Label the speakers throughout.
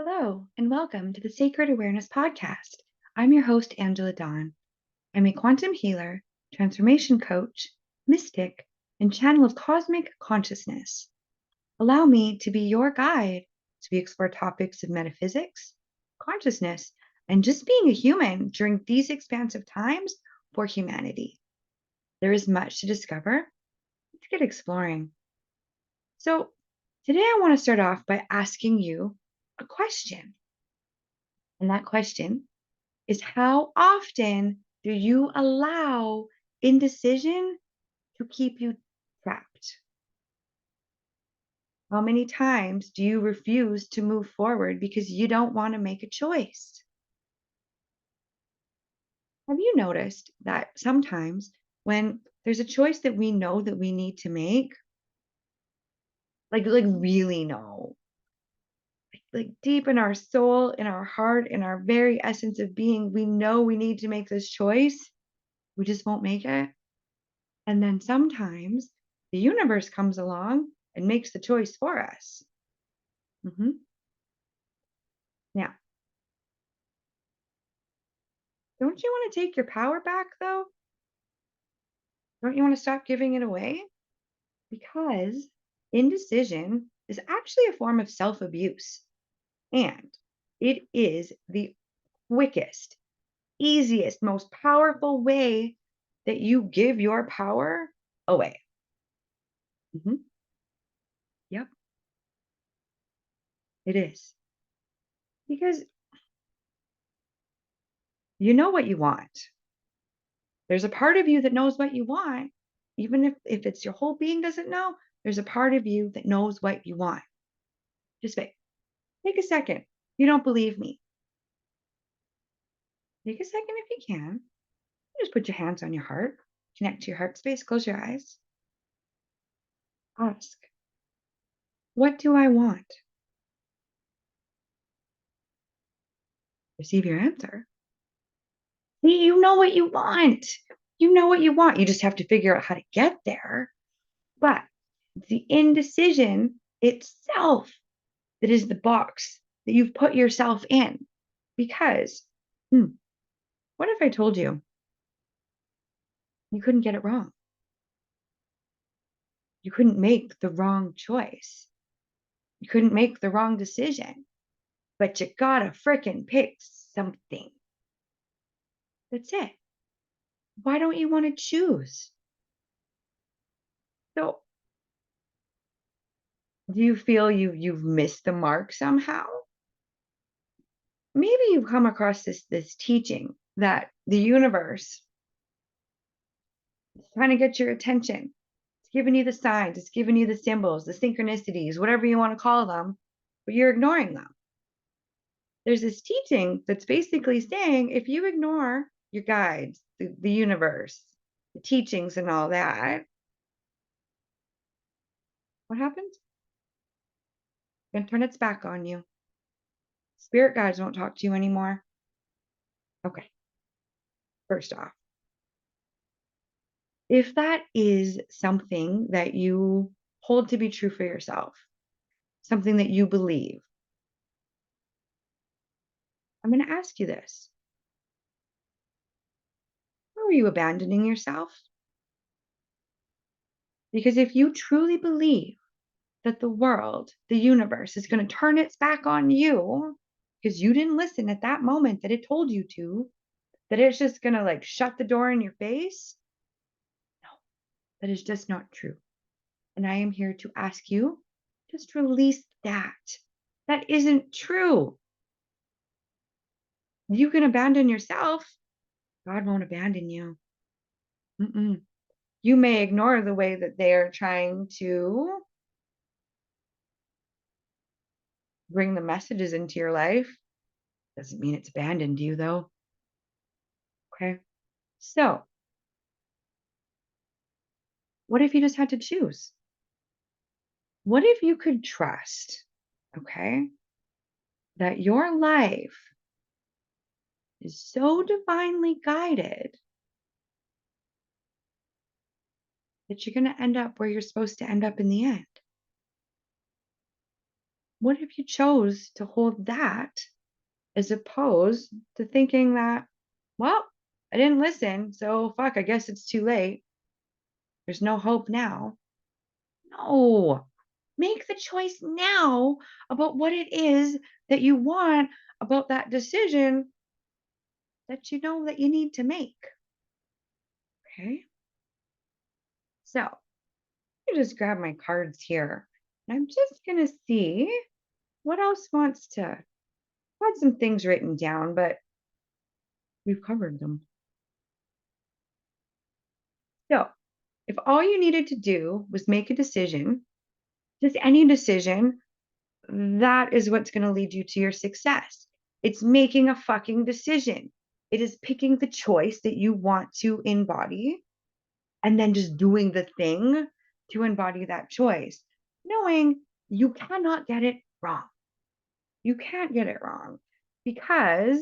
Speaker 1: Hello, and welcome to the Sacred Awareness Podcast. I'm your host, Angela Dawn. I'm a quantum healer, transformation coach, mystic, and channel of cosmic consciousness. Allow me to be your guide as we explore topics of metaphysics, consciousness, and just being a human during these expansive times for humanity. There is much to discover. Let's get exploring. So, today I want to start off by asking you a question. And that question is, how often do you allow indecision to keep you trapped? How many times do you refuse to move forward because you don't want to make a choice? Have you noticed that sometimes when there's a choice that we know that we need to make, like really know, like deep in our soul, in our heart, in our very essence of being, we know we need to make this choice, we just won't make it? And then sometimes the universe comes along and makes the choice for us. Mhm. Now, don't you want to take your power back, though? Don't you want to stop giving it away? Because indecision is actually a form of self abuse. And it is the quickest, easiest, most powerful way that you give your power away. Mhm. Yep, it is. Because you know what you want. There's a part of you that knows what you want. Even if it's your whole being doesn't know, there's a part of you that knows what you want. Just wait. Take a second. You don't believe me. Take a second if you can. Just put your hands on your heart. Connect to your heart space. Close your eyes. Ask, what do I want? Receive your answer. See, you know what you want. You know what you want. You just have to figure out how to get there. But the indecision itself that is the box that you've put yourself in. Because, what if I told you you couldn't get it wrong? You couldn't make the wrong choice. You couldn't make the wrong decision, but you gotta frickin' pick something. That's it. Why don't you want to choose? So, do you feel you've missed the mark somehow? Maybe you've come across this teaching that the universe is trying to get your attention. It's giving you the signs, it's giving you the symbols, the synchronicities, whatever you want to call them, but you're ignoring them. There's this teaching that's basically saying if you ignore your guides, the universe, the teachings, and all that, what happens? It's going to turn its back on you. Spirit guides won't talk to you anymore. Okay, first off, if that is something that you hold to be true for yourself, something that you believe, I'm going to ask you this. How are you abandoning yourself? Because if you truly believe that the world, the universe is going to turn its back on you because you didn't listen at that moment that it told you to, that it's just going to like shut the door in your face, no, that is just not true. And I am here to ask you, just release that. That isn't true. You can abandon yourself. God won't abandon you. Mm-mm. You may ignore the way that they are trying to bring the messages into your life. Doesn't mean it's abandoned you, though. Okay. So, what if you just had to choose? What if you could trust, okay, that your life is so divinely guided that you're going to end up where you're supposed to end up in the end? What if you chose to hold that as opposed to thinking that, well, I didn't listen, so fuck, I guess it's too late. There's no hope now. No, make the choice now about what it is that you want about that decision that you know that you need to make. Okay. So I just grab my cards here and I'm just going to see what else wants to. I had some things written down, but we've covered them. So if all you needed to do was make a decision, just any decision, that is what's going to lead you to your success. It's making a fucking decision. It is picking the choice that you want to embody and then just doing the thing to embody that choice, knowing you cannot get it wrong. You can't get it wrong because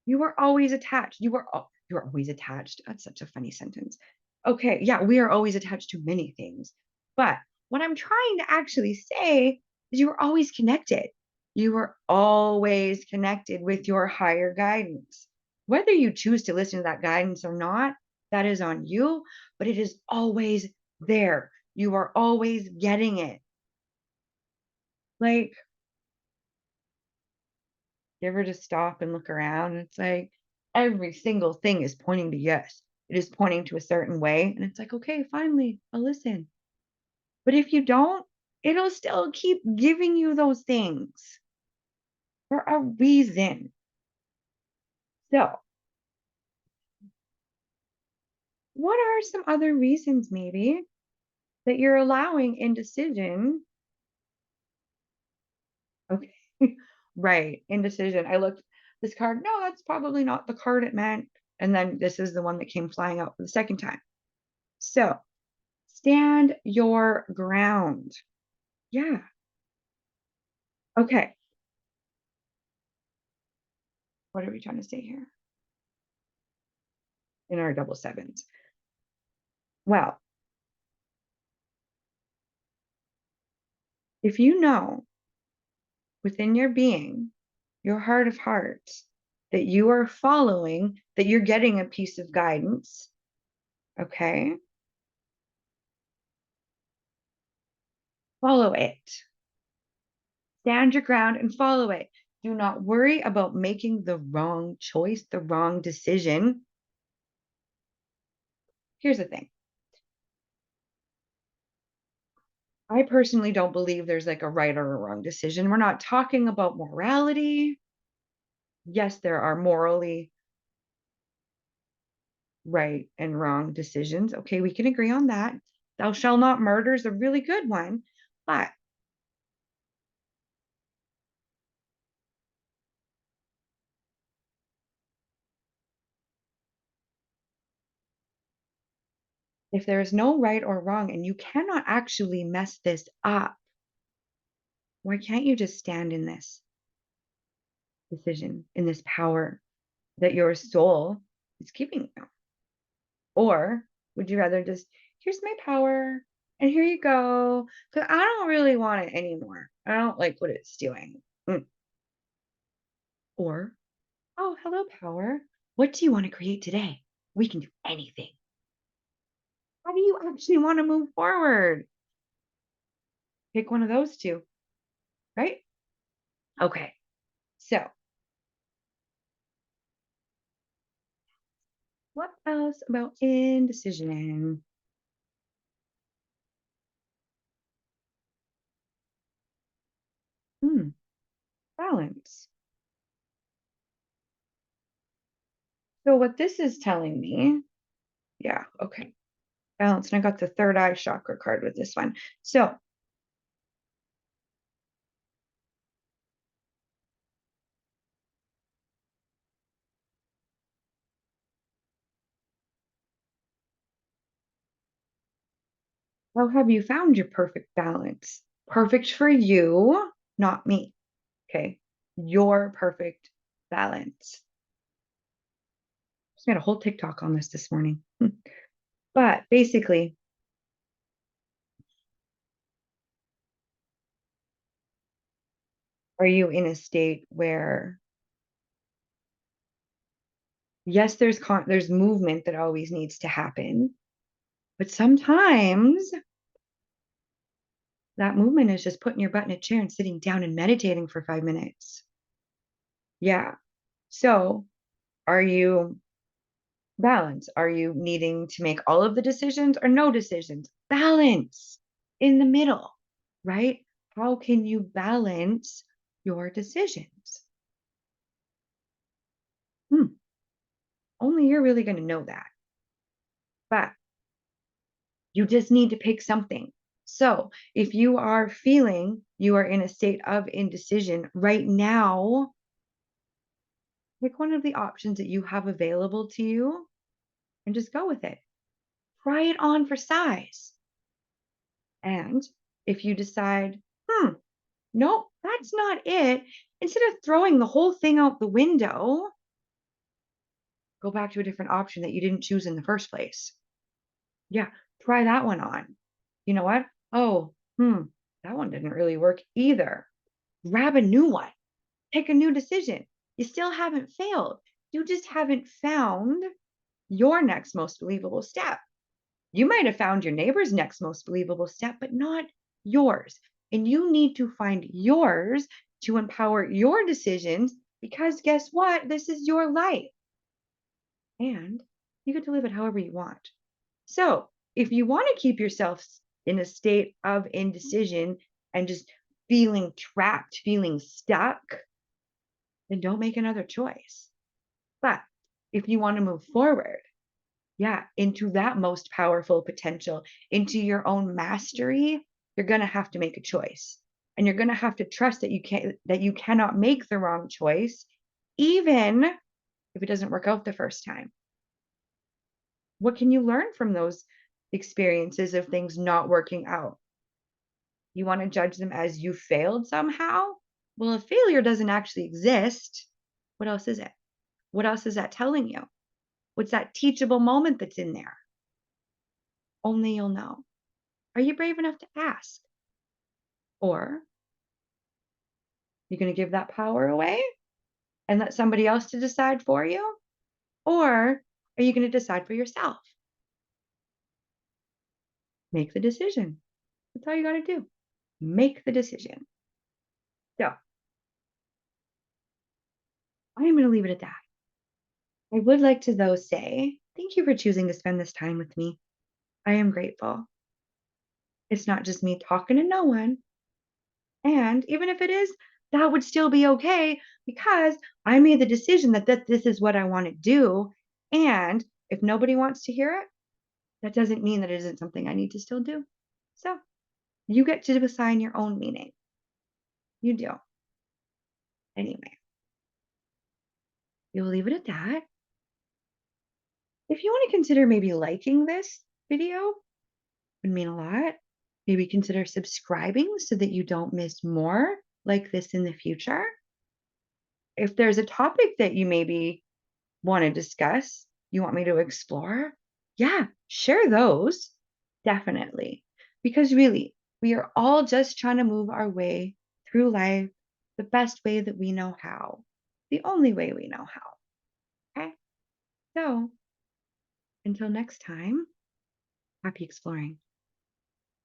Speaker 1: you are always attached. You're always attached. That's such a funny sentence. Okay, yeah, we are always attached to many things. But what I'm trying to actually say is you are always connected. You are always connected with your higher guidance. Whether you choose to listen to that guidance or not, that is on you, but it is always there. You are always getting it. Like, you ever just stop and look around? And it's like every single thing is pointing to yes. It is pointing to a certain way. And it's like, okay, finally, I'll listen. But if you don't, it'll still keep giving you those things for a reason. So, what are some other reasons, maybe, that you're allowing indecision? Okay, right, indecision. I looked this card. No, that's probably not the card it meant. And then this is the one that came flying out for the second time. So, stand your ground. Yeah. Okay. What are we trying to say here in our double sevens? Well, if you know within your being, your heart of hearts, that you are following, that you're getting a piece of guidance, okay, follow it. Stand your ground and follow it. Do not worry about making the wrong choice, the wrong decision. Here's the thing. I personally don't believe there's like a right or a wrong decision. We're not talking about morality. Yes, there are morally right and wrong decisions. Okay, we can agree on that. Thou shalt not murder is a really good one. But if there is no right or wrong and you cannot actually mess this up, why can't you just stand in this decision, in this power that your soul is giving you? Or would you rather just, here's my power and here you go? Because I don't really want it anymore. I don't like what it's doing. Mm. Or, oh, hello, power. What do you want to create today? We can do anything. How do you actually want to move forward? Pick one of those two, right? Okay. So, what else about indecision? Hmm, balance. So, what this is telling me, yeah, okay, balance. And I got the third eye chakra card with this one. So, how have you found your perfect balance? Perfect for you, not me. Okay. Your perfect balance. Just made a whole TikTok on this morning. But basically, Are you in a state where, yes, there's movement that always needs to happen, but sometimes that movement is just putting your butt in a chair and sitting down and meditating for 5 minutes. Yeah. So, are you balance? Are you needing to make all of the decisions or no decisions? Balance in the middle, right? How can you balance your decisions? Hmm, only you're really going to know that. But you just need to pick something. So, if you are feeling you are in a state of indecision right now, pick one of the options that you have available to you and just go with it. Try it on for size. And if you decide, nope, that's not it, instead of throwing the whole thing out the window, go back to a different option that you didn't choose in the first place. Yeah, try that one on. You know what? Oh, that one didn't really work either. Grab a new one. Take a new decision. You still haven't failed. You just haven't found your next most believable step. You might have found your neighbor's next most believable step, but not yours. And you need to find yours to empower your decisions because guess what? This is your life and you get to live it however you want. So, if you want to keep yourself in a state of indecision and just feeling trapped, feeling stuck, then don't make another choice. But if you want to move forward, yeah, into that most powerful potential, into your own mastery, you're going to have to make a choice. And you're going to have to trust that you cannot make the wrong choice even if it doesn't work out the first time. What can you learn from those experiences of things not working out? You want to judge them as you failed somehow? Well, if failure doesn't actually exist, what else is it? What else is that telling you? What's that teachable moment that's in there? Only you'll know. Are you brave enough to ask? Or you going to give that power away and let somebody else to decide for you? Or are you going to decide for yourself? Make the decision. That's all you got to do. Make the decision. So I am going to leave it at that. I would like to, though, say thank you for choosing to spend this time with me. I am grateful. It's not just me talking to no one. And even if it is, that would still be okay because I made the decision that this is what I want to do. And if nobody wants to hear it, that doesn't mean that it isn't something I need to still do. So you get to assign your own meaning. You do. Anyway, we'll leave it at that. If you want to consider maybe liking this video, would mean a lot. Maybe consider subscribing so that you don't miss more like this in the future. If there's a topic that you maybe want to discuss, you want me to explore, yeah, share those. Definitely. Because really, we are all just trying to move our way through life the best way that we know how, the only way we know how. Okay. So until next time, happy exploring.